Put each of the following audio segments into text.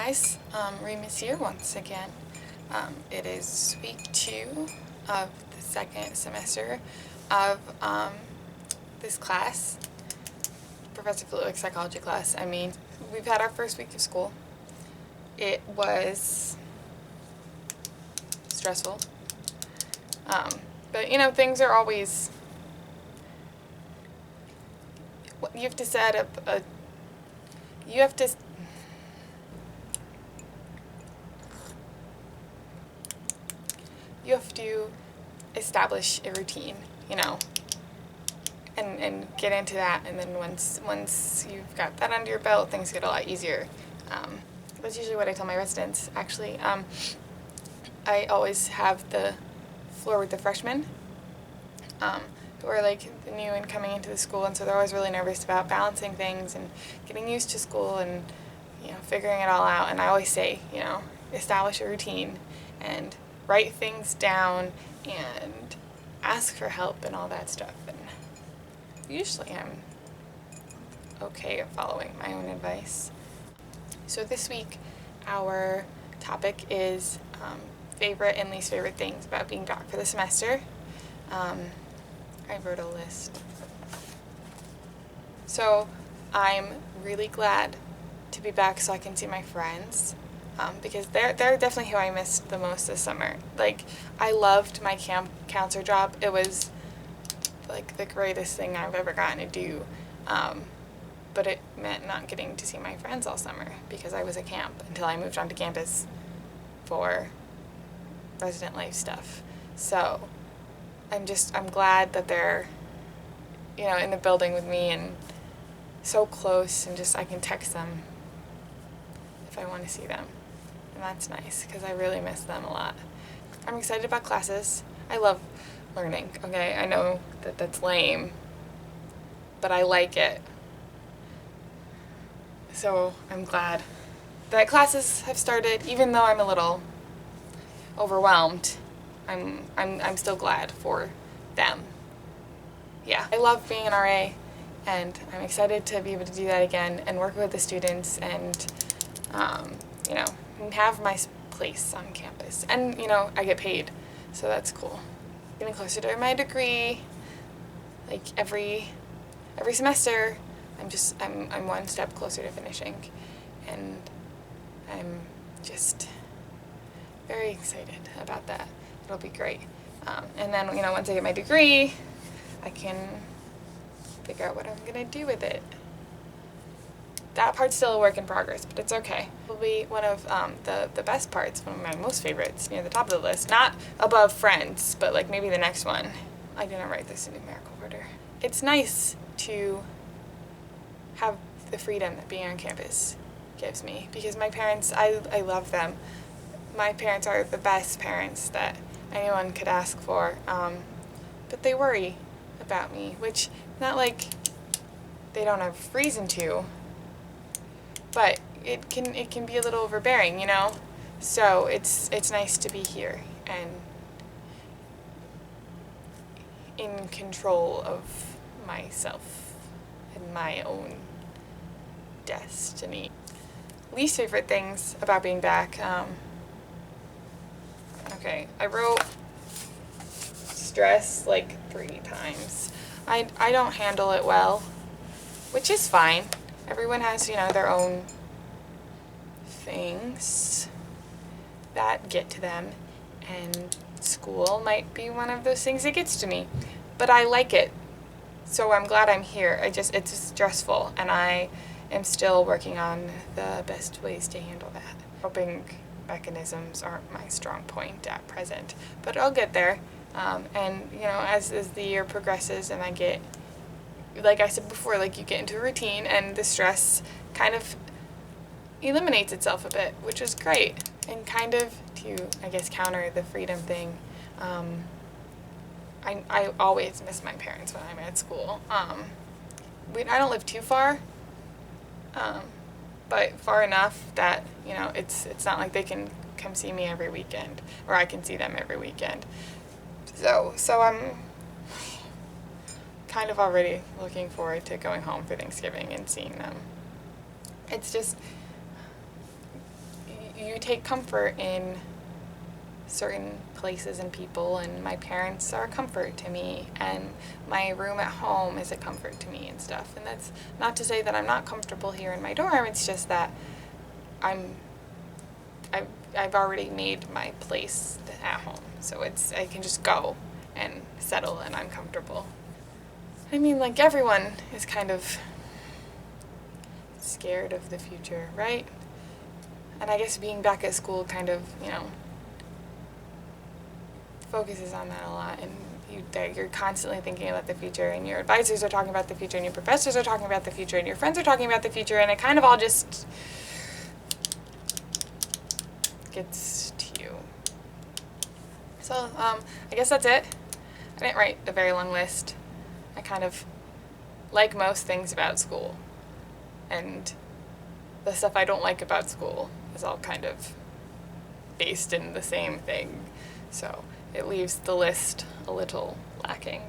guys, Remus here once again. It is week 2 of the second semester of this class, Professor Fluick's psychology class. I mean, we've had our first week of school. It was stressful, but you know, things are always, you have to set up you have to establish a routine, you know, and get into that, and then once you've got that under your belt, things get a lot easier. That's usually what I tell my residents, actually. I always have the floor with the freshmen, who are like new and coming into the school, and so they're always really nervous about balancing things and getting used to school and, you know, figuring it all out. And I always say, you know, establish a routine and write things down and ask for help and all that stuff. And usually I'm okay at following my own advice. So this week our topic is favorite and least favorite things about being back for the semester. I wrote a list. So I'm really glad to be back so I can see my friends, because they're definitely who I missed the most this summer. Like, I loved my camp counselor job. It was like the greatest thing I've ever gotten to do, but it meant not getting to see my friends all summer because I was at camp until I moved onto campus for resident life stuff. So I'm glad that they're, you know, in the building with me and so close, and just I can text them if I want to see them. And that's nice because I really miss them a lot. I'm excited about classes. I love learning, okay? I know that that's lame, but I like it. So I'm glad that classes have started, even though I'm a little overwhelmed. I'm still glad for them. Yeah, I love being an RA, and I'm excited to be able to do that again and work with the students and, you know, have my place on campus. And, you know, I get paid, so that's cool. Getting closer to my degree, like every semester, I'm one step closer to finishing, and I'm just very excited about that. It'll be great. And then, you know, once I get my degree, I can figure out what I'm going to do with it. That part's still a work in progress, but it's okay. Probably one of the best parts, one of my most favorites, near the top of the list. Not above friends, but like maybe the next one. I didn't write this in numerical order. It's nice to have the freedom that being on campus gives me, because my parents, I love them. My parents are the best parents that anyone could ask for, but they worry about me, which, not like they don't have reason to, but it can be a little overbearing, you know? So it's nice to be here and in control of myself and my own destiny. Least favorite things about being back. Okay, I wrote stress like 3 times. I don't handle it well, which is fine. Everyone has, you know, their own things that get to them, and school might be one of those things that gets to me. But I like it, so I'm glad I'm here. It's stressful, and I am still working on the best ways to handle that. Coping mechanisms aren't my strong point at present, but I'll get there. And, you know, as the year progresses and I get, like I said before, like you get into a routine and the stress kind of eliminates itself a bit, which is great. And kind of to, I guess, counter the freedom thing, I always miss my parents when I'm at school. I don't live too far, but far enough that, you know, it's not like they can come see me every weekend, or I can see them every weekend. So I'm kind of already looking forward to going home for Thanksgiving and seeing them. It's just, do take comfort in certain places and people, and my parents are a comfort to me, and my room at home is a comfort to me and stuff. And that's not to say that I'm not comfortable here in my dorm, it's just that I've already made my place at home, so I can just go and settle and I'm comfortable. I mean, like, everyone is kind of scared of the future, right? And I guess being back at school kind of, focuses on that a lot, and you're constantly thinking about the future, and your advisors are talking about the future, and your professors are talking about the future, and your friends are talking about the future, and it kind of all just gets to you. So, I guess that's it. I didn't write a very long list. I kind of like most things about school, and the stuff I don't like about school is all kind of based in the same thing. So it leaves the list a little lacking,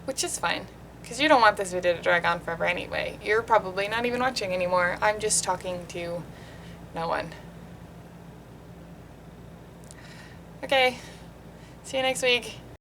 which is fine, because you don't want this video to drag on forever anyway. You're probably not even watching anymore. I'm just talking to no one. Okay, see you next week.